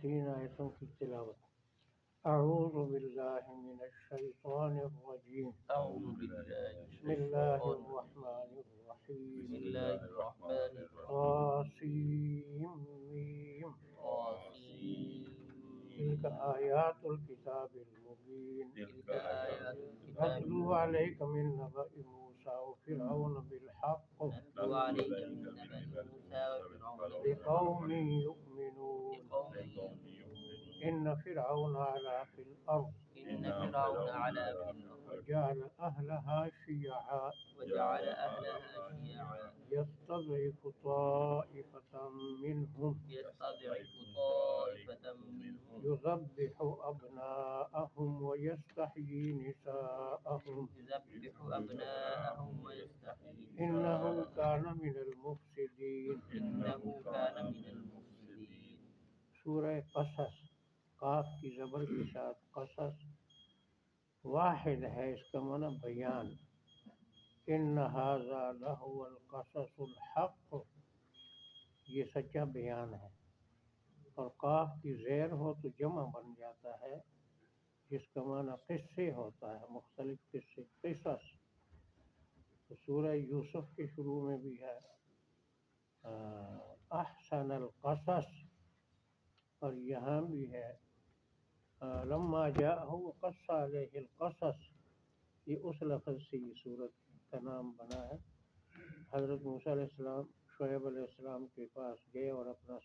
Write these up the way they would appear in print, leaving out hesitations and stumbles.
تین آیتوں کی تلاوت۔ اعوذ باللہ من الشیطان الرجیم، أعوذ بالله بسم من اللہ الشيطان الرحمن بسم الرحیم، الله الرحمن الرحيم طاسیم طاسيم تلک آیات الکتاب المبین، تلك آيات الكتاب نتلو علیک من نبأ موسیٰ وفرعون بالحق نتلو عليك من نبأ موسى وفرعون لقوم یؤمنون لقوم يؤمنون ان فرعون علا فی الارض إن فرعون علا في الأرض وجعل اہلها شیعا وجعل أهلها شيعا يستضعف طائفة منهم يستضعف طائفة منهم يذبح أبناءهم ويستحيي نساءهم يذبح أبناءهم ويستحيي إنه نساءهم كان من المفسدين۔ إنه كان من المفسدين سورہ قصص، قاف کی زبر کے ساتھ قصص واحد ہے، اس کا معنی بیان۔ ان ھذا لہو القصص الحق، یہ سچا بیان ہے۔ اور قاف کی زیر ہو تو جمع بن جاتا ہے، جس کا معنی قصے ہوتا ہے، مختلف قصے، قصص۔ تو سورہ یوسف کے شروع میں بھی ہے احسن القصص، اور یہاں بھی ہے لما جاءہ وقص علیہ القصص، یہ اس لفظ سے یہ سورت کا نام بنا ہے۔ حضرت موسیٰ علیہ السلام شعیب علیہ السلام کے پاس گئے اور اپنا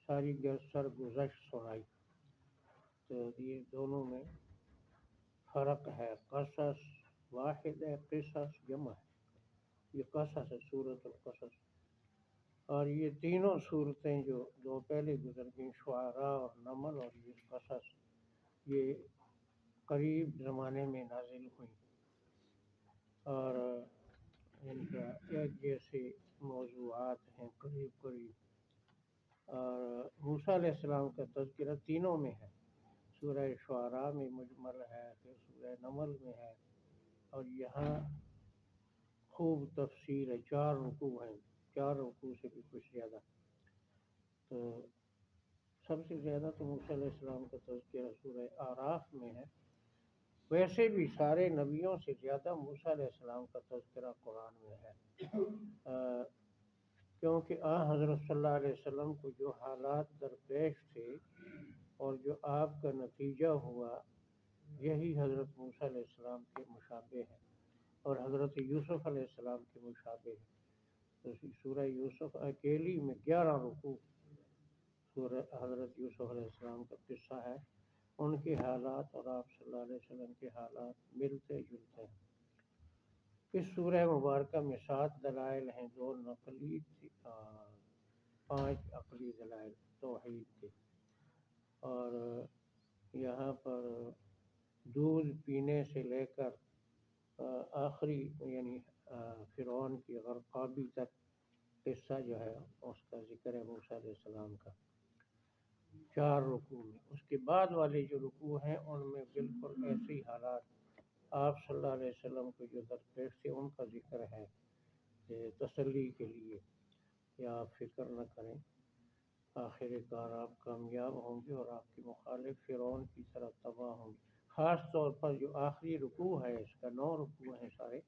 ساری سرگزشت سنائی۔ تو یہ دونوں میں فرق ہے، قصص واحد ہے، قصص جمع ہے۔ یہ قصص ہے، سورۃ القصص۔ اور یہ تینوں صورتیں جو دو پہلے گزر گئیں، شعراء اور نمل اور یہ قصص، یہ قریب زمانے میں نازل ہوئیں، اور ان کا ایک جیسے موضوعات ہیں قریب قریب۔ اور موسیٰ علیہ السلام کا تذکرہ تینوں میں ہے، سورہ شعراء میں مجمل ہے، پھر سورہ نمل میں ہے، اور یہاں خوب تفصیل ہے، 4 رکوع ہیں، 4 رکوع سے بھی کچھ زیادہ۔ تو سب سے زیادہ تو موسیٰ علیہ السلام کا تذکرہ سورہ اعراف میں ہے، ویسے بھی سارے نبیوں سے زیادہ موسیٰ علیہ السلام کا تذکرہ قرآن میں ہے، کیونکہ حضرت صلی اللہ علیہ وسلم کو جو حالات درپیش تھے اور جو آپ کا نتیجہ ہوا، یہی حضرت موسیٰ علیہ السلام کے مشابہ ہے اور حضرت یوسف علیہ السلام کے مشابہ ہے۔ تو سورہ یوسف اکیلی میں 11 رکوع سورہ حضرت یوسف علیہ السلام کا قصہ ہے، ان کے حالات اور آپ صلی اللہ علیہ وسلم کے حالات ملتے جلتے ہیں۔ اس سورہ مبارکہ میں 7 دلائل ہیں، 2 نقلی 5 عقلی دلائل توحید کے، اور یہاں پر دودھ پینے سے لے کر آخری یعنی فرعون کی غرقابی تک قصہ جو ہے اس کا ذکر ہے موسیٰ علیہ السلام کا 4 رکوع میں۔ اس کے بعد والے جو رکوع ہیں ان میں بالکل ایسے ہی حالات آپ صلی اللہ علیہ وسلم کو جو درپیش تھے ان کا ذکر ہے، کہ تسلی کے لیے کہ آپ فکر نہ کریں، آخر کار آپ کامیاب ہوں گے اور آپ کے مخالف فرعون کی طرح تباہ ہوں گے۔ خاص طور پر جو آخری رکوع ہے، اس کا 9 رکوع ہیں سارے،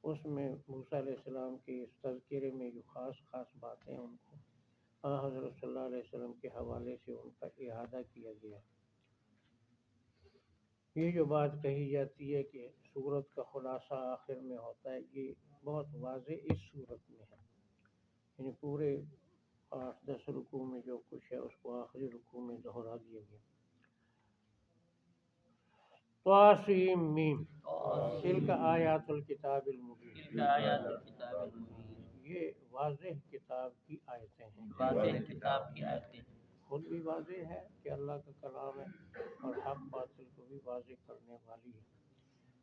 اس میں موسیٰ علیہ السلام کے اس تذکرے میں جو خاص باتیں ہیں ان کو حضرت صلی اللہ علیہ وسلم کے حوالے سے ان کا اعادہ کیا گیا ہے۔ یہ جو بات کہی جاتی ہے کہ سورت کا خلاصہ آخر میں ہوتا ہے، یہ بہت واضح اس سورت میں ہے، یعنی پورے 8-10 رکوع میں جو کچھ ہے اس کو آخری رکوع میں دہرا دیا گیا۔ طاسیم میم تلک آیات الکتاب المبین، تلك آيات الكتاب المبين یہ واضح کتاب کی آیتیں ہیں، واضح کتاب کی آیتیں، خود بھی واضح ہے کہ اللہ کا کلام ہے اور حق باطل کو بھی واضح کرنے والی ہے۔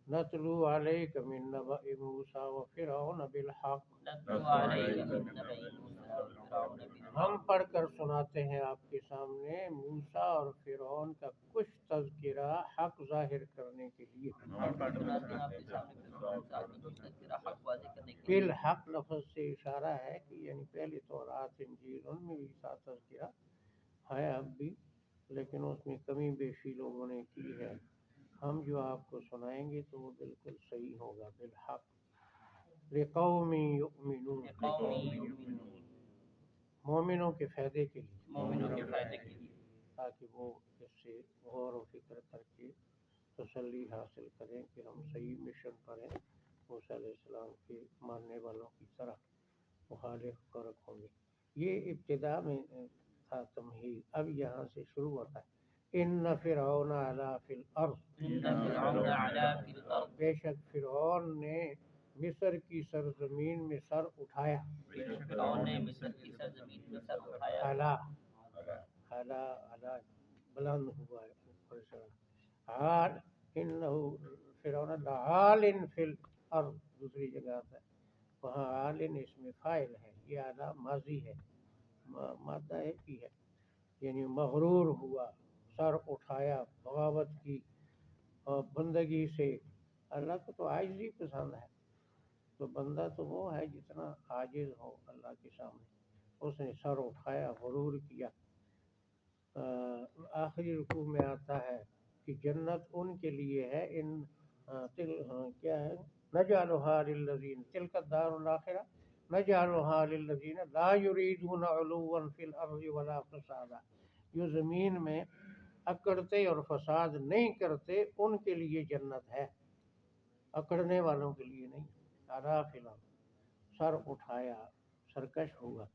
نتلو علیک من نبأ موسیٰ وفرعون بالحق، نتلو عليك من نبأ موسى وفرعون بالحق، ہم پڑھ کر سناتے ہیں آپ کے سامنے موسیٰ اور فرعون کا کچھ تذکرہ حق ظاہر کرنے کے لیے۔ ہم پڑھ کر سناتے ہیں آپ کے سامنے فرعون کا کچھ تذکرہ حق واضح کرنے کے لیے۔ بالحق لفظ سے اشارہ ہے کہ یعنی پہلے تورات انجیل ان میں بھی تھا تذکرہ ہے اب بھی، لیکن اس میں کمی بیشی لوگوں نے کی ہے۔ ہم جو آپ کو سنائیں گے تو وہ بالکل صحیح ہوگا بالحق، لقوم یؤمنون، لقوم یؤمنون، مومنوں کے فائدے کے لیے، مومنوں کے فائدے کے لیے، تاکہ وہ اس سے غور و فکر کر کے تسلی حاصل کریں کہ ہم صحیح مشن پر ہیں، موسیٰ علیہ السلام کے ماننے والوں کی طرح مخالف فرق ہوں گے۔ یہ ابتدا میں تھا تمہید، اب یہاں سے شروع ہوتا ہے۔ ان فرعون علا فی الارض، ان فرعون علا فی الارض، بے شک فرعون نے مصر کی سرزمین میں سر اٹھایا، بے شک فرعون نے مصر کی سرزمین میں سر اٹھایا، علا علا علا بلند ہوا ہے، اوپر سے عال، انہو فرعون لعال فی الارض، دوسری جگہ پر وہاں عال اس میں فاعل ہے، یہ اعلیٰ ماضی ہے، مادہ ایک ہی ہے، یعنی مغرور ہوا، سر اٹھایا، بغاوت کی اور بندگی سے۔ اللہ کو تو عاجزی پسند ہے، تو بندہ تو وہ ہے جتنا عاجز ہو اللہ کے سامنے۔ اس نے سر اٹھایا، غرور کیا۔ آخری رکوع میں آتا ہے کہ جنت ان کے لیے ہے، ان کیا ہے، نجعلها للذین تلک الدار الاخرہ نجعلها للذین لا یریدون علوا فی الارض ولا فسادا، جو زمین میں اکڑتے اور فساد نہیں کرتے ان کے لیے جنت ہے، اکڑنے والوں کے لیے نہیں۔ علا فی الارض، سر اٹھایا، سرکش ہوا،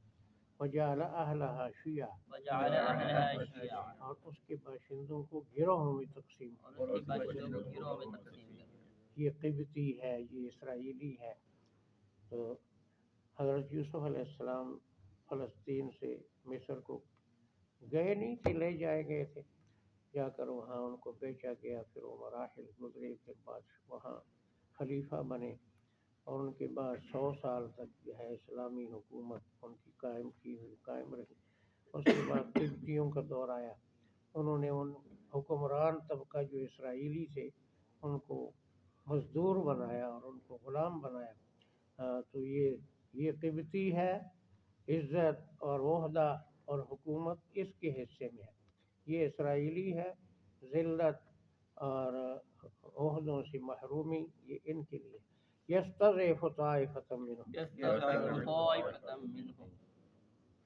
وجعل اہلہا شیعا، وجعل اہلہا شیعا، اور اس کے باشندوں کو گروہوں میں تقسیم اور اس کے باشندوں کو گروہوں میں تقسیم کیا۔ یہ قبطی ہے، یہ اسرائیلی ہے۔ تو حضرت یوسف علیہ السلام فلسطین سے مصر کو گئے نہیں تھے، لے جائے گئے تھے، جا کر وہاں ان کو بیچا گیا، پھر وہ مراحل گزرے، پھر بعد وہاں خلیفہ بنے، اور ان کے بعد 100 سال تک جو ہے اسلامی حکومت ان کی قائم کی ہوئی قائم رہی۔ اس کے بعد قبطیوں کا دور آیا، انہوں نے ان حکمران طبقہ جو اسرائیلی تھے ان کو مزدور بنایا اور ان کو غلام بنایا۔ تو یہ قبطی ہے، عزت اور عہدہ اور حکومت اس کے حصے میں ہے۔ یہ اسرائیلی ہے، ذلت اور عہدوں سے محرومی، یہ ان کے لیے۔ یستضعف طائفة منهم، یستضعف طائفة منهم،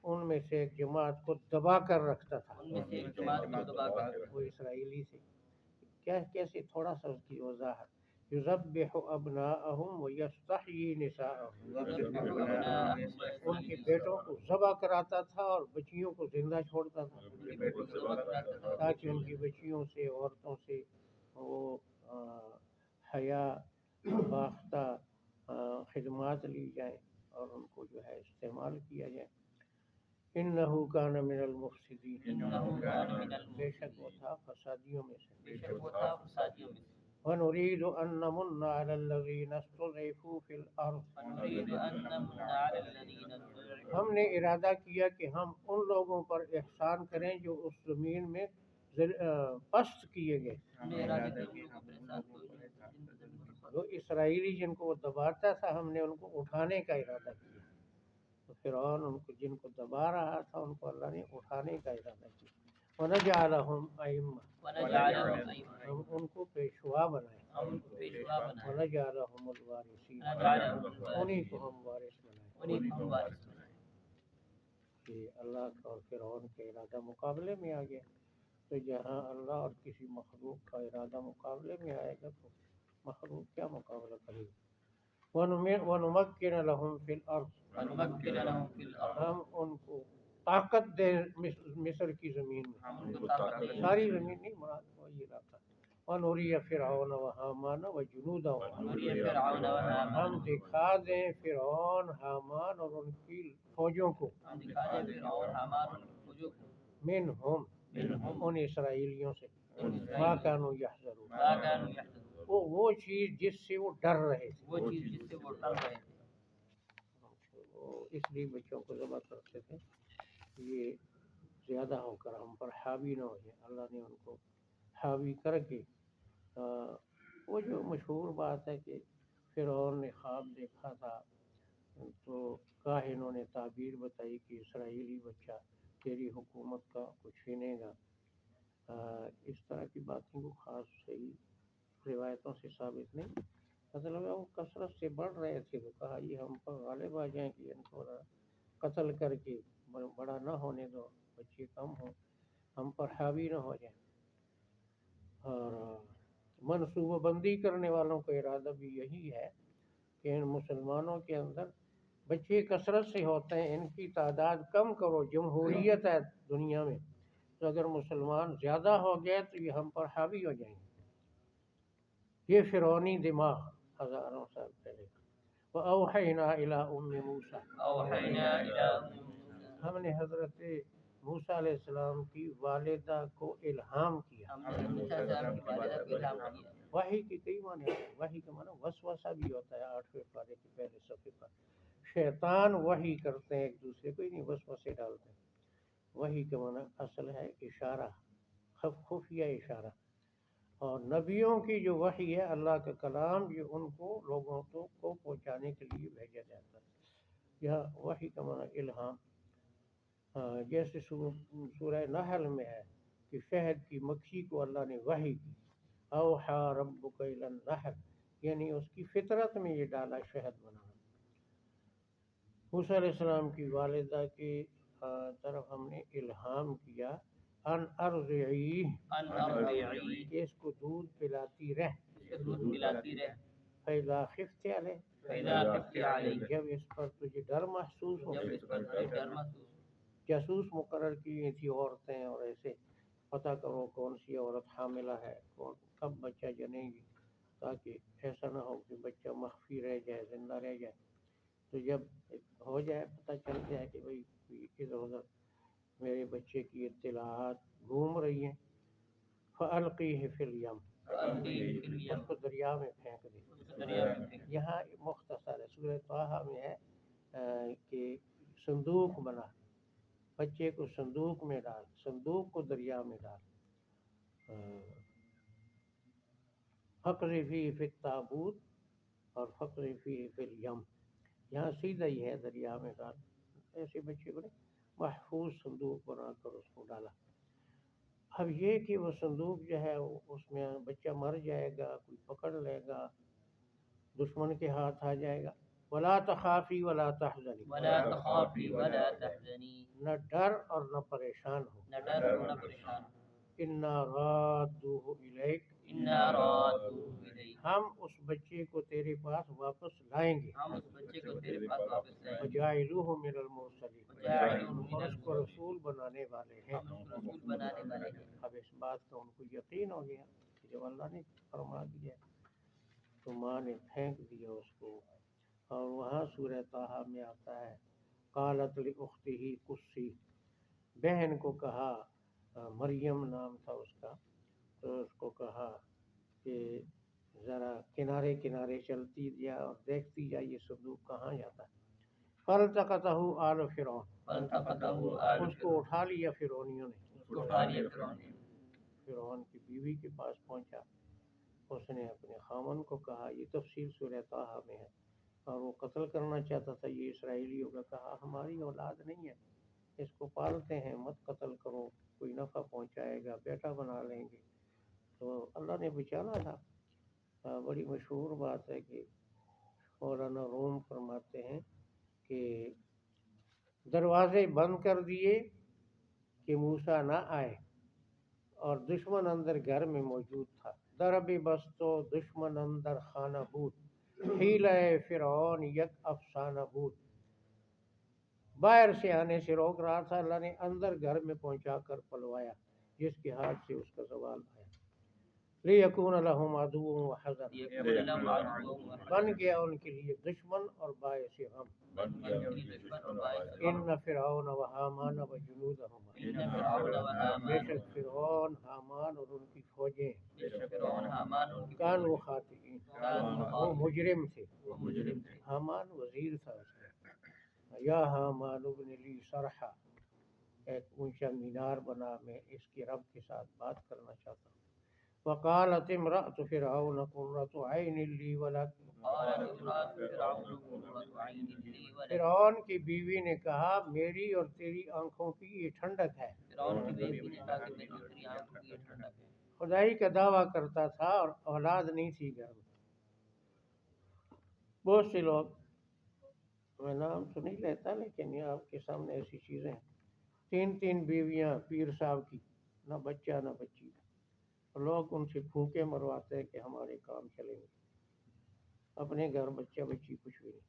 ان میں سے ایک جماعت کو دبا کر رکھتا تھا، ان میں سے ایک جماعت کو دبا کر، وہ اسرائیلی سے۔ کیسے تھوڑا سا اس کی وضاحت، یذبح ابناءہم ویستحیی نساءہم، ان کے بیٹوں کو ذبح کراتا تھا اور بچیوں کو زندہ چھوڑتا تھا، تاکہ ان کی بچیوں سے، عورتوں سے وہ حیا باختہ خدمات لی جائیں اور ان کو جو ہے استعمال کیا جائے۔ انہو کان من المفسدین، انہو کان من بے شک وہ تھا فسادیوں میں سے۔ بے شک وہ تھا فسادیوں میں سے۔ ونريد أن نمن على الذين استضعفوا في الأرض، ونريد أن نمن على الذين استضعفوا، ہم نے ارادہ کیا کہ ہم ان لوگوں پر احسان کریں جو اس زمین میں پست کیے گئے، ہم نے ارادہ کیا ان لوگوں پر احسان کو، جو اسرائیلی جن کو وہ دباتا تھا ہم نے ان کو اٹھانے کا ارادہ کیا۔ تو فرعون ان کو جن کو دبا رہا تھا ان کو اللہ نے اٹھانے کا ارادہ کیا۔ وَنَجْعَلَهُمْ أَئِمَّةً، ونجعلهم أئمة، ہم ان کو پیشوا بنائیں، ہم ان کو پیشوا بنائیں، وَنَجْعَلَهُمُ الْوَارِثِينَ، ونجعلهم الوارثين، انہی کو ہم وارث بنائیں۔ انہیں کو ہم وارث بنائیں۔ کہ اللہ کا اور فرعون کا ارادہ مقابلے میں آ گیا، تو جہاں اللہ اور کسی مخلوق کا ارادہ مقابلے میں آئے گا تو مخلوق کیا مقابلہ کرے گا۔ وَنُمَكِّنَ لَهُمْ فِي الْأَرْضِ، ونمكن لهم في الأرض، ہم ان کو طاقت دے مصر کی زمین میں، ہم ان کو طاقت دیں، ساری زمین نہیں مراد وہی علاقہ۔ وَنُرِيَ فِرْعَوْنَ وَهَامَانَ وَجُنُودَهُمَا، نري فرعون وهامان، ہم دکھا دیں فرعون، حامان اور ان کی فوجوں کو، ہم دکھا دیں فرعون حامان اور ان کی فوجوں کو، منہم، منہم، ان اسرائیلیوں سے، ان ما اسرائیلیوں کانوا یحذرون، ما كانوا يحذرون، وہ چیز جس سے وہ ڈر رہے تھے، وہ چیز جس سے وہ ڈر رہے تھے۔ وہ اس لیے بچوں کو ذبح کرتے تھے یہ زیادہ ہو کر ہم پر حاوی نہ ہو جائے۔ اللہ نے ان کو حاوی کر کے وہ جو مشہور بات ہے کہ فرعون نے خواب دیکھا تھا تو کاہنوں نے تعبیر بتائی کہ اسرائیلی بچہ تیری حکومت کا کچھ چھینے گا۔ اس طرح کی باتوں کو خاص صحیح روایتوں سے ثابت نہیں، مطلب وہ کثرت سے بڑھ رہے تھے، تو کہا یہ ہم پر غالب آ جائیں کہ ان کو قتل کر کے بڑا نہ ہونے دو، بچے کم ہوں، ہم پر حاوی نہ ہو جائیں۔ اور منصوبہ بندی کرنے والوں کا ارادہ بھی یہی ہے کہ ان مسلمانوں کے اندر بچے کثرت سے ہوتے ہیں، ان کی تعداد کم کرو، جمہوریت ہے دنیا میں، تو اگر مسلمان زیادہ ہو گئے تو یہ ہم پر حاوی ہو جائیں گے۔ یہ فرعونی دماغ ہزاروں سال پہلے کا۔ وَأَوْحَيْنَا إِلَىٰ أُمِّ مُوسَىٰ، أوحينا إلى أم موسى، ہم نے حضرت موسیٰ علیہ السلام کی والدہ کو الہام کیا۔ ہم نے موسیٰ علیہ السلام کی والدہ کو الہام کیا۔ وحی کے کئی معنی ہیں، وحی کا معنی وسوسہ بھی ہوتا ہے، 8ویں پارے کے پہلے صفحے پر شیطان وحی کرتے ہیں ایک دوسرے کو، نہیں وسوسے ڈالتے ہیں۔ وحی کا معنی اصل ہے اشارہ، خفیہ اشارہ، اور نبیوں کی جو وحی ہے اللہ کا کلام، جو ان کو لوگوں کو پہنچانے کے لیے بھیجا جاتا ہے۔ یہاں وحی کا معنی الہام، جیسے سورہ نحل میں ہے کہ شہد کی مکھی کو اللہ نے وحی کی، اوحا ربک الی النحل، یعنی اس کی فطرت میں یہ ڈالا شہد بنانا۔ موسیٰ علیہ السلام کی والدہ کی طرف ہم نے الہام کیا، ان ارضعیہ، ان ارضعیہ، کہ اس کو دودھ پلاتی رہ، اس کو دودھ پلاتی رہ، فإذا خفت علیہ، فإذا خفت علیہ، جب اس پر تجھے ڈر محسوس ہو۔ جب اس پر تجھے ڈر محسوس ہو۔ جاسوس مقرر کی تھی عورتیں، اور ایسے پتہ کرو کون سی عورت حاملہ ہے، کب بچہ جنے گی، تاکہ ایسا نہ ہو کہ بچہ مخفی رہ جائے، زندہ رہ جائے۔ تو جب ہو جائے، پتہ چل جائے کہ بھئی ادھر ادھر میرے بچے کی اطلاعات گھوم رہی ہیں، فَأَلْقِيهِ فِي الْيَمِّ، فَأَلْقِيهِ فِي الْيَمِّ، اس کو دریا میں پھینک دے۔ اس کو دریا میں پھینک۔ یہاں مختصر ہے، سورہ طٰہٰ میں ہے کہ صندوق بنا، بچے کو صندوق میں ڈال، صندوق کو دریا میں ڈال۔ فَاقْذِفِيهِ فِي التَّابُوتِ اور فَاقْذِفِيهِ فِي الْيَمِّ، یہاں سیدھا ہی ہے دریا میں ڈال، ایسے بچے کو محفوظ صندوق بنا کر اس کو ڈالا۔ اب یہ کہ وہ صندوق جو ہے اس میں بچہ مر جائے گا، کوئی پکڑ لے گا، دشمن کے ہاتھ آ جائے گا۔ وَلَا تَخَافِي وَلَا تَحْزَنِي، ولا تخافی ولا تحزنی، نہ ڈر اور نہ پریشان ہو۔ نہ ڈر اور نہ پریشان ہو۔ إِنَّا رَادُّوهُ إِلَيْكَ، انا رادوه الیک، ہم اس بچے کو تیرے پاس واپس لائیں گے۔ ہم اس بچے کو تیرے پاس واپس لائیں گے، وَجَاعِلُوهُ مِنَ الْمُرْسَلِينَ، وجاعلوه من اور اس کو المرسلین، رسول بنانے والے ہیں۔ ہم اس کو رسول بنانے والے ہیں۔ اب اس بات کا ان کو یقین ہو گیا کہ جب اللہ نے فرما دیا تو ماں نے پھینک دیا اس کو۔ اور وہاں سورہ طٰہٰ میں آتا ہے قالت لأختہ قصی، بہن کو کہا، مریم نام تھا اس کا، تو اس کو کہا کہ ذرا کنارے کنارے چلتی جا اور دیکھتی جا یہ صندوق کہاں جاتا ہے۔ فَالْتَقَطَهُ آلُ فِرْعَوْنَ، فَالْتَقَطَهُ آلُ اس کو اٹھا لیا فرعونیوں نے، اس کو اٹھا لیا فرعون نے۔ فرعون کی بیوی کے پاس پہنچا، اس نے اپنے خامن کو کہا، یہ تفصیل سورہ طٰہٰ میں ہے، اور وہ قتل کرنا چاہتا تھا یہ اسرائیلیوں کا، کہا ہماری اولاد نہیں ہے، اس کو پالتے ہیں، مت قتل کرو، کوئی نفع پہنچائے گا، بیٹا بنا لیں گے۔ تو اللہ نے بچانا تھا۔ بڑی مشہور بات ہے کہ مولانا روم فرماتے ہیں کہ دروازے بند کر دیے کہ موسیٰ نہ آئے، اور دشمن اندر گھر میں موجود تھا۔ درب بستو دشمن اندر خانہ بود، حیلہ فرعون یک افسانہ بود، باہر سے آنے سے روک رہا تھا، اللہ نے اندر گھر میں پہنچا کر پلوایا، جس کے ہاتھ سے اس کا زوال آیا۔ لِيَكُونَ لَهُمْ عَدُوًّا وَحَزَنًا، يَكُونَ لَهُمْ عَدُوًّا وَحَزَنًا، بن گیا ان کے لیے دشمن اور باعث غم۔ بن گیا ان کے لیے دشمن اور باعث غم۔ ان فرعون وحامان وجنودہما، ان فرعون بے وحامان، شک فرعون، حامان اور ان کی فوجیں، بے شک فرعون حامان اور ان کی کانوا فوجیں، خاطئین، کانوا وہ خاطئین، مجرم تھے۔ وہ مجرم تھے۔ حامان وزیر تھا اس کا۔ یا حامان ابن لی صرحا، ایک اونچا مینار بنا، میں اس کے رب کے ساتھ بات کرنا چاہتا ہوں۔ وقالت امرأة فرعون قرة عين لي ولك، قالت امرأة فرعون قرة عين لي ولك، فرعون کی بیوی نے کہا میری اور تیری آنکھوں کی یہ ٹھنڈک ہے۔ فرعون کی بیوی نے کہا کہ میری اور تیری آنکھوں کی یہ ٹھنڈک ہے۔ خدائی کا دعویٰ کرتا تھا اور اولاد نہیں تھی گھر میں۔ بہت سے لوگ، میں نام تو نہیں لیتا لیکن یہ آپ کے سامنے ایسی چیزیں ہیں، 3 بیویاں پیر صاحب کی، نہ بچہ نہ بچی، لوگ ان سے پھونکے مرواتے ہیں کہ ہمارے کام چلیں گے، اپنے گھر بچہ بچی کچھ بھی نہیں،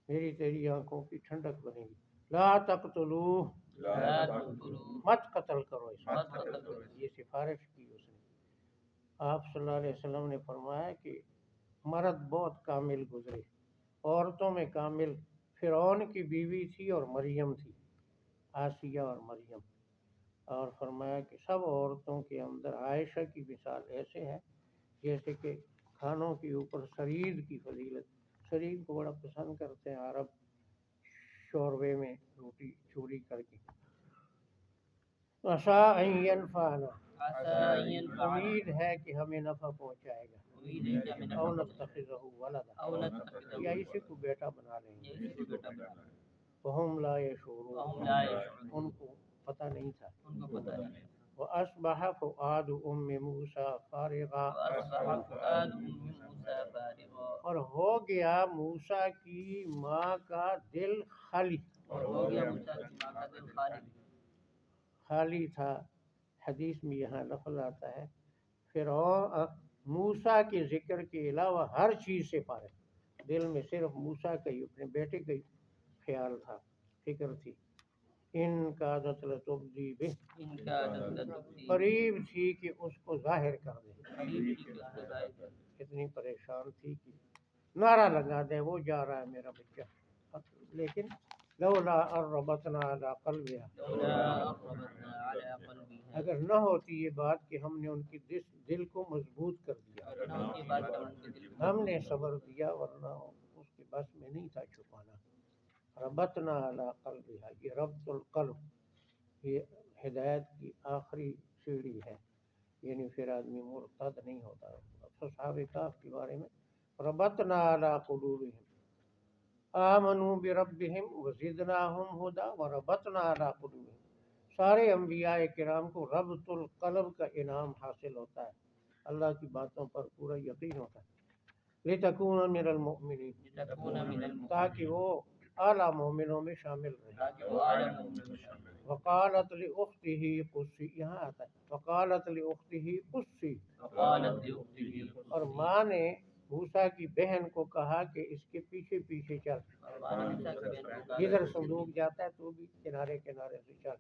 میری تیری آنکھوں کی ٹھنڈک بنے گی۔ لا تقتلوہ، لا تقتلوا، مت قتل کرو اس مت قتل کرو۔ یہ سفارش کی اس نے۔ آپ صلی اللہ علیہ وسلم نے فرمایا کہ مرد بہت کامل گزرے، عورتوں میں کامل فرعون کی بیوی تھی اور مریم تھی، آسیہ اور مریم، اور فرمایا کہ سب عورتوں کے اندر عائشہ کی مثال ایسے ہے جیسے کہ کھانوں کے اوپر سرید کی فضیلت، سرید کو بڑا پسند کرتے ہیں عرب، شوربے میں روٹی چوری کر کے۔ عسیٰ ان ینفعنا، عسى أن ينفعنا، امید ہے کہ ہمیں نفع پہنچائے گا، امید ہے کہ ہمیں او نفع نتخذہ ولدا، او نتخذہ یا اسی کو بیٹا بنا لیں گے، یا اسی کو بیٹا بنا لیں۔ وہم لا یشعرون، وهم لا يشعرون، ان کو پتہ نہیں تھا۔ ان کو پتہ نہیں تھا۔ وَأَصْبَحَ فُؤَادُ أُمِّ مُوسَىٰ فَارِغًا، وأصبح فؤاد أم موسى فارغا، اور ہو گیا موسیٰ کی ماں کا دل خالی، اور ہو گیا موسیٰ کی ماں کا دل خالی، خالی تھا۔ حدیث میں یہاں لفظ آتا ہے فرعون موسیٰ کے ذکر کے علاوہ ہر چیز سے فارغ، دل میں صرف موسیٰ کا ہی، اپنے بیٹے کا ہی خیال تھا، فکر تھی۔ ان کادت لتبدی بہ، ان کا عدد لتبدی، قریب تھی کہ اس کو ظاہر کر دے، قریب تھی کہ اس کو ظاہر کر دے۔ اتنی پریشان تھی کہ نعرہ لگا دے وہ جا رہا ہے میرا بچہ، لیکن لولا ان ربطنا علی قلبها، لولا ربطنا على قلبها، اگر نہ ہوتی یہ بات کہ ہم نے ان کی دل کو مضبوط کر دیا، اگر نہ ہوتی بات کہ ان کے دل کو ہم نے صبر دیا، ورنہ اس کے بس میں نہیں تھا چھپانا۔ ربطنا علی قلبها، یہ ربط القلب، یہ ہدایت کی آخری سیڑھی ہے، یعنی پھر آدمی مرتد نہیں ہوتا۔ اصحاب کہف کے بارے میں ربطنا علی قلوبہم آمنوا بربہم وزدناہم ہدی وربطنا علی قلوبہم، سارے انبیاء کرام کو ربط القلب کا انعام حاصل ہوتا ہے، اللہ کی باتوں پر پورا یقین ہوتا ہے۔ لتکون من المؤمنین، لتكون من المؤمنین، تاکہ وہ اعلیٰ مومنوں میں شامل رہے۔ تاکہ وہ عالم مومنوں میں شامل ہوں۔ وقالت لأختہ قصی، یہاں آتا ہے وقالت لأختہ قصی، وقالت لأخته، اور ماں نے موسیٰ کی بہن کو کہا کہ اس کے پیچھے پیچھے چل، اور ماں نے موسیٰ کی بہن کو کہا جدھر صندوق جاتا ہے تو بھی کنارے کنارے سے چل۔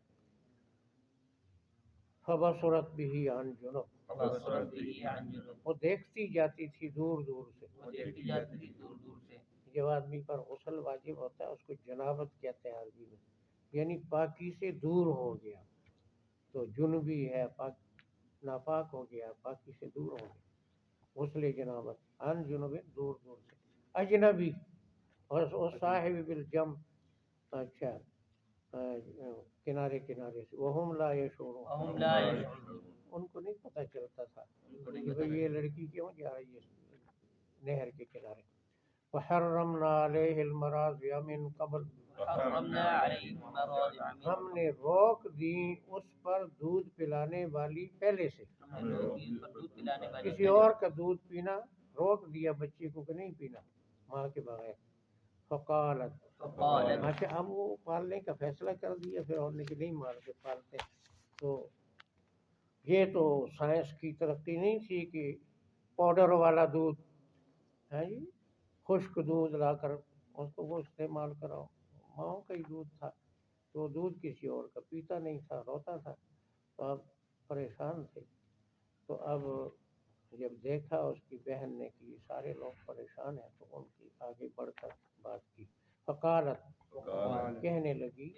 فبصرت به عن جنب، فبصرت به عن جنوب، وہ دیکھتی جاتی تھی دور دور سے۔ وہ دیکھتی جاتی تھی دور دور سے۔ جب آدمی پر غسل واجب ہوتا ہے اس کو جنابت کہتے ہیں عربی میں، یعنی پاکی سے دور ہو گیا، تو جنبی ہے، ناپاک ہو گیا، پاکی سے دور ہو گیا، غسل جنابت، عن جنب دور دور سے، اجنبی، اور صاحب بالجم، اچھا کنارے کنارے سے، وہم لا یشعرون، وهم لا يشعرون، ان کو نہیں پتہ چلتا تھا ان کو نہیں کہ پتہ بھئی یہ لڑکی کیوں جا رہی ہے نہر کے کنارے۔ وحرمنا علیہ المراضع من قبل، حرمنا علیہ المراضع من ہم نے روک دی اس پر دودھ پلانے والی پہلے سے، ہم نے لوگ اس پر دودھ پلانے والی کسی اور کا دودھ پینا روک دیا بچے کو کہ نہیں پینا ماں کے بغیر۔ فقالت، فقالت، اچھا اب وہ پالنے کا فیصلہ کر دیا پھر اور نے کہ نہیں مارتے پالتے، تو یہ تو سائنس کی ترقی نہیں تھی کہ پاؤڈر والا دودھ، ہے جی، خشک دودھ لا کر اس کو وہ استعمال کراؤ، ماؤں کا ہی دودھ تھا، تو دودھ کسی اور کا پیتا نہیں تھا، روتا تھا، تو اب پریشان تھے۔ تو اب جب دیکھا اس کی بہن نے کہ سارے لوگ پریشان ہیں تو ان کی آگے بڑھ کر بات کی۔ فقالت، کہنے لگی،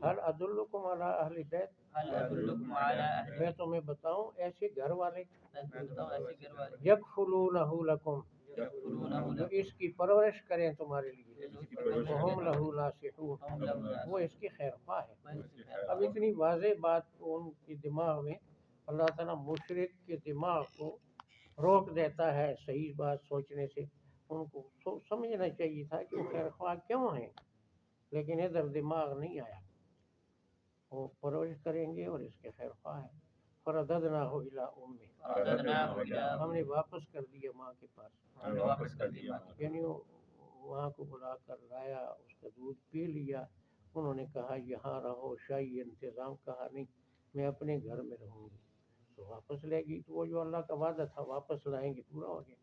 هل ادلکم علی اہل بیت، هل ادلکم علی اہل، میں تمہیں بتاؤں ایسے گھر والے میں بتاؤں ایسے گھر والے، یکفلونہ لکم، یکفلونہ جو لکم، اس کی پرورش کریں تمہارے لیے، جو اس کی پرورش وہم کریں، لہ ناصحون، وہم لہ ناصحون، وہ اس کے خیر خواہ ہے۔ وہ اس کی خیر اب خواہ۔ اتنی واضح بات کو ان کے دماغ میں اللہ تعالیٰ مشرک کے دماغ کو روک دیتا ہے صحیح بات سوچنے سے. ان کو سمجھنا چاہیے تھا کہ وہ خیر خواہ کیوں ہیں، لیکن ادھر دماغ نہیں آیا. وہ پرورش کریں گے اور اس کے خیر خواہ ہیں. فرددناہ الی امہ، فرددناہ الی ہم نے واپس کر دیا ماں کے پاس. ہم نے واپس کر دیا. یعنی وہاں کو بلا کر لایا، اس کا دودھ پی لیا. انہوں نے کہا یہاں رہو، شاہی انتظام. کہا نہیں، میں اپنے گھر میں رہوں گی. تو واپس لے گئی. تو وہ جو اللہ کا وعدہ تھا واپس لائیں گے پورا ہو گیا.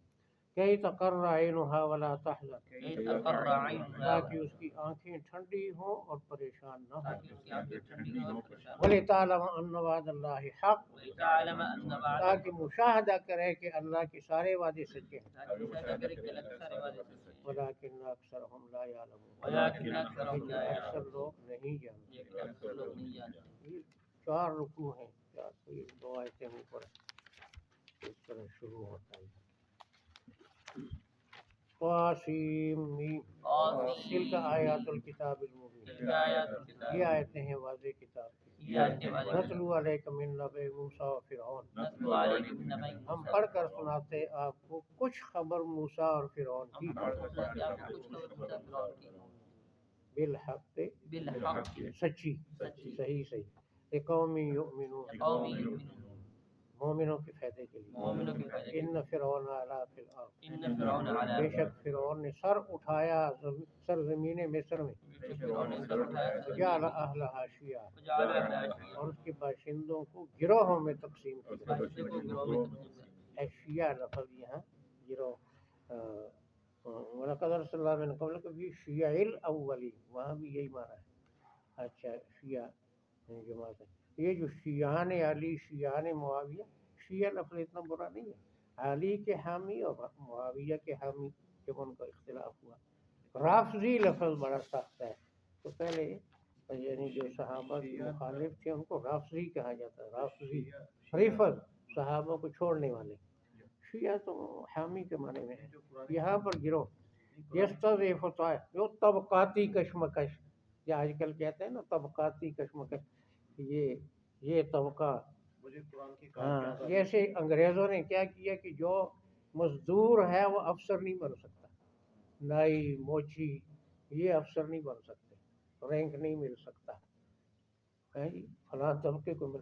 کئی تقر عینھا ولا تحزن، کئی تقر عینھا، تاکہ اس کی آنکھیں ٹھنڈی ہوں اور پریشان نہ ہوں. تاکہ اس کی آنکھیں ٹھنڈی ہوں اور پریشان نہ ہوں. وَلِتَعْلَمَ أَنَّ وَعْدَ اللَّهِ حَقٌّ، وَلِتَعْلَمَ أَنَّ وَعْدَ، تاکہ مشاہدہ کرے کہ اللہ کے سارے وعدے سچے ہیں. تاکہ مشاہدہ کرے کہ اللہ کے سارے وعدے سچے ہیں. وَلَٰكِنَّ أَكْثَرَهُمْ لَا يَعْلَمُونَ، وَلَٰكِنَّ أَكْثَرَهُمْ لَا اکثر يَعْلَمُونَ، لوگ نہیں جانتے. لیکن اکثر لوگ نہیں جانتے. یہ 4 رکوع ہیں. 2 آیتیں اوپر اس طرح شروع ہوتا ہے. قاسم میم، تلک آیات الکتاب المبین، تلک آیات الکتاب، یہ آیتیں ہیں واضح کتاب کی. یہ آیتیں واضح کتاب. نتلو علیک من نبأ موسیٰ و فرعون، نتلو علیکم من نبأ موسیٰ، ہم پڑھ کر سناتے آپ کو کچھ خبر موسیٰ اور فرعون کی. ہم پڑھ کر سناتے آپ کو کچھ خبر موسیٰ فرعون کی. بالحق، بالحق، سچی، سچی، صحیح. لقوم یؤمنون، قوم یؤمنون، مومنوں کے فائدے کے لیے. مومنوں کے فائدے کے لیے. ان فرعون علا فی الارض، ان فرعون علی، بے شک فرعون نے سر اٹھایا سرزمین مصر میں. بے شک فرعون نے سر اٹھایا وجعل اہلہا شیعا، وجعل اہلہا شیعا، اور اس کے باشندوں کو گروہوں میں تقسیم اس کیا. باشندے کو گروہ میں تقسیم کیا. شیعہ لفظ یہاں گروہ. وَلَقَدْ أَرْسَلْنَا مِن قَبْلِكَ فِي شِيَعِ الْأَوَّلِينَ، وہاں بھی یہی معنی ہے. اچھا، شیعہ جماعت ہے. یہ جو شیعان علی، شیعان معاویہ، شیعہ لفظ اتنا برا نہیں ہے. علی کے حامی اور معاویہ کے حامی جب ان کا اختلاف ہوا. رافضی لفظ بڑا سخت ہے. تو پہلے یعنی جو صحابہ کے مخالف تھے ان کو رافضی کہا جاتا ہے. رافضی ریفض، صحابہ کو چھوڑنے والے. شیعہ تو حامی کے معنی میں ہے. یہاں پر گروہ یستضعف طائف، جو طبقاتی کشمکش، یا آج کل کہتے ہیں نا طبقاتی کشمکش. یہ طبقہ، ہاں، جیسے انگریزوں نے کیا کیا کہ جو مزدور ہے وہ افسر نہیں بن سکتا. نائی، موچی، یہ افسر نہیں بن سکتے، رینک نہیں مل سکتا. فلاں طبقے کو مل.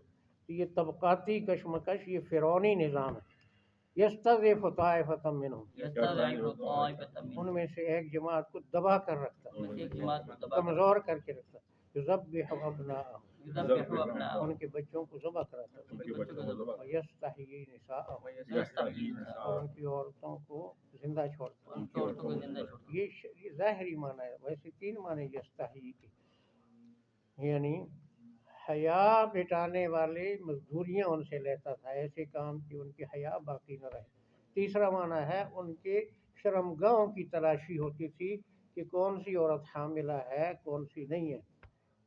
یہ طبقاتی کشمکش، یہ فرعونی نظام ہے. یستضعف طائفۃ منہم، یستضعف طائفۃ منہم، ان میں سے ایک جماعت کو دبا کر رکھتا، ان میں سے ایک جماعت کو دبا کر کمزور کر کے رکھتا. یذبح ابناءہم، یذبح ابناءہم، ان کے بچوں کو ذبح کراتا. ان کے بچوں کو ذبح، ویستحیی نساءہم، ویستحیی اور نساءہم، ان کی عورتوں کو زندہ چھوڑتا. ان کی عورتوں کو زندہ چھوڑتا. یہ ظاہری معنی ہے. ویسے 3 معنی یستحیی کے، یعنی حیا مٹانے والے مزدوریاں ان سے لیتا تھا، ایسے کام کہ ان کی حیا باقی نہ رہے. تیسرا معنی ہے ان کے شرمگاہوں کی تلاشی ہوتی تھی کہ کون سی عورت حاملہ ہے کون سی نہیں ہے.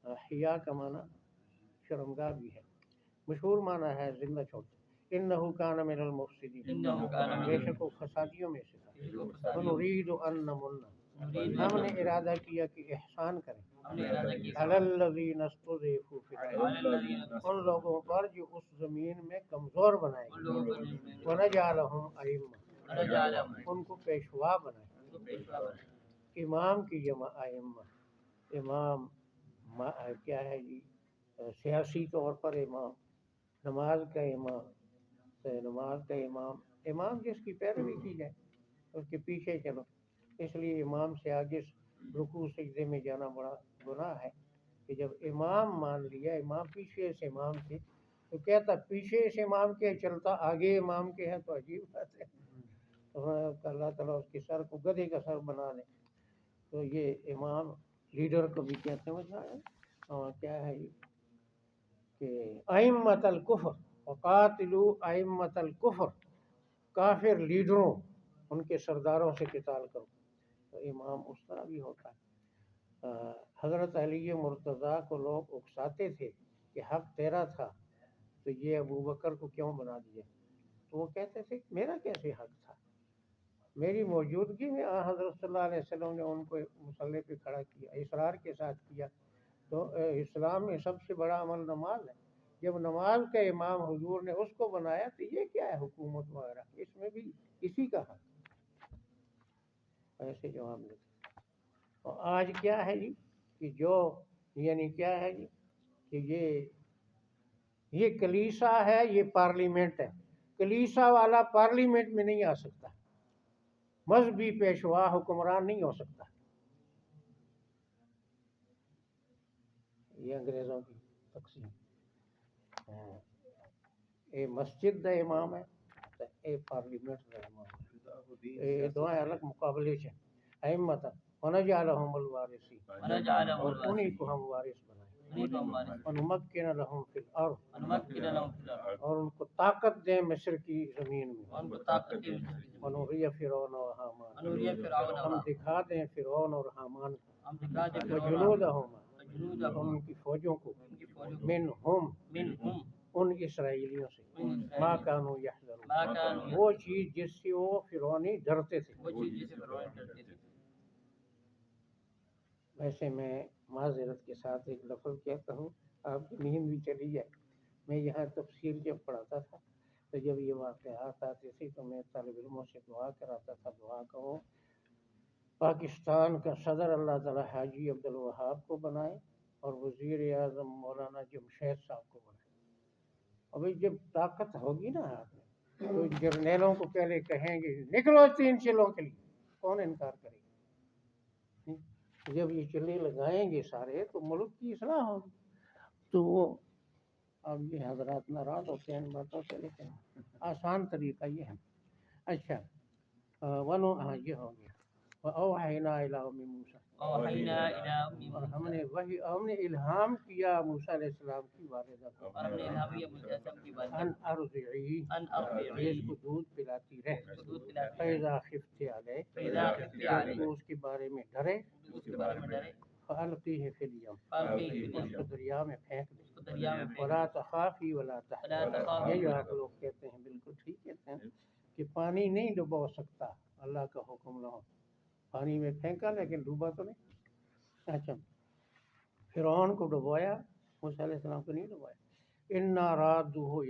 حیا کا معنی شرمگاہ بھی ہے. مشہور معنی ہے زندہ چھوڑتا. انہ کان من المفسدین، انہ کان من بے شک وہ فسادیوں میں سے تھا. ونرید ان نمن، نرید ہم نے ارادہ کیا کہ احسان کریں. ہم نے ارادہ کیا علی الذین استضعفوا فی الارض، علی الذین، ان لوگوں پر جو اس زمین میں کمزور بنائے ان گئے. لوگوں کو ونجعلہم ائمہ، ونجعلہم، ان کو پیشوا بنائے. ان کو پیشوا بنائے. امام کی جمع ائمہ. امام کیا ہے جی؟ سیاسی طور پر امام، نماز کا امام، نماز کا امام. امام جس کی پیروی کی جائے اس کے پیچھے چلو. اس لیے امام سے آگے رکوع سجدے میں جانا بڑا گناہ ہے. کہ جب امام مان لیا، امام پیچھے سے امام کے، تو کہتا پیچھے سے امام کے چلتا آگے امام کے ہے، تو عجیب بات ہے. اللہ تعالیٰ اس کے سر کو گدھے کا سر بنا لے. تو یہ امام لیڈر کو بھی کہتے ہیں. کیا ہے یہ کہ ائمۃ الکفر وقاتلوا ائمۃ الکفر، کافر لیڈروں، ان کے سرداروں سے قتال کرو. تو امام اس طرح بھی ہوتا ہے. حضرت علی مرتضیٰ کو لوگ اکساتے تھے کہ حق تیرا تھا تو یہ ابو بکر کو کیوں بنا دیا. تو وہ کہتے تھے میرا کیسے حق تھا، میری موجودگی میں حضرت صلی اللہ علیہ وسلم نے ان کو مسلح پہ کھڑا کیا، اصرار کے ساتھ کیا. تو اسلام میں سب سے بڑا عمل نماز ہے. جب نماز کا امام حضور نے اس کو بنایا تو یہ کیا ہے حکومت وغیرہ، اس میں بھی اسی کا ہے، ایسے جواب دیتے۔ اور آج کیا ہے جی کہ جو یعنی کیا ہے جی کہ یہ کلیسا ہے، یہ پارلیمنٹ ہے، کلیسا والا پارلیمنٹ میں نہیں آ سکتا، مذہبی پیشوا حکمران نہیں ہو سکتا، یہ انگریزوں کی تقسیم۔ اے مسجد دا امام ہے تے اے پارلیمنٹ دا امام ہے، اے دونوں الگ مقابلے سے ائمت ونجعلہم الوارثین، ونجعلهم اور انہی الوارثین، کو ہم وارث بنائیں، انہیں کو ہم وارث ونمکن لہم فی الارض، ونمکن لهم فی الارض، اور ان کو طاقت دیں مصر کی زمین میں، اور ان کو طاقت دے ونری فرعون و حامان، ونوری فرعون ہم دکھا دیں فرعون اور حامان ہم دکھا دیں کو، فرعون وجنودہم، وجنودہم، اور ان کی فوجوں کو، ان کی فوجوں کو، منہم، منہم، ان اسرائیلیوں سے، ان ما اسرائیلیوں، کانوا یحذرون، ما کانوا وہ چیز جس سے وہ فرعونی ڈرتے تھے۔ وہ چیز جسے فرعون ڈرتے تھے۔ ویسے میں معذرت کے ساتھ ایک لفظ کہتا ہوں، آپ کی نیند بھی چلی جائے۔ میں یہاں تفسیر جب پڑھاتا تھا تو جب یہ واقعات آتے تھے تو میں طالب علموں سے دعا کراتا تھا، دعا کرو پاکستان کا صدر اللہ تعالیٰ حاجی عبدالوہاب کو بنائے اور وزیر اعظم مولانا جمشید صاحب کو بنائے۔ ابھی جب طاقت ہوگی نا ہاتھ میں تو جرنیلوں کو پہلے کہیں گے نکلو 3 چلوں کے لیے، کون انکار کرے گا؟ جب یہ چلے لگائیں گے سارے تو ملک کی اصلاح ہوگی۔ تو وہ اب یہ حضرات ناراض ہوتے ہیں ان باتوں سے، لیکن آسان طریقہ یہ ہے۔ اچھا ہاں یہ ہو گیا، وَأَوْحَيْنَا إِلَىٰ أُمِّ مُوسَىٰ، اوحینا الی ام اور موسیٰ، ہم نے الہام کیا موسیٰ علیہ السلام کی والدہ کو، اور ہم نے الہام کیا موسیٰ علیہ السلام کی ان والدہ ارضعی، ان کہ اس ارضعی، کو دودھ پلاتی رہے، کو دودھ پلاتی رہے، فَإِذَا خِفْتِ عَلَيْهِ، فَإِذَا خِفْتِ جب عَلَيْهِ، تو اس کے بارے میں ڈرے، اس کے بارے میں ڈرے، فَأَلْقِيهِ فِي الْيَمِّ، فَأَلْقِيهِ فِي اس کو الْيَمِّ، دریا میں پھینک اس کو دے، دریا میں پھینک وَلَا دے، تَخَافِي وَلَا وَلَا تَحْزَنِي، تَخَافِي یہ جو وَلَا آپ لوگ کہتے ہیں بالکل ٹھیک کہتے ہیں کہ پانی نہیں ڈبو سکتا اللہ کا حکم نہ ہو، پانی میں پھینکا لیکن ڈوبا تو نہیں۔ اچھا فرعون کو ڈبویا، موسیٰ علیہ السلام کو نہیں ڈبویا۔ اِنَّا رَادُّوهُ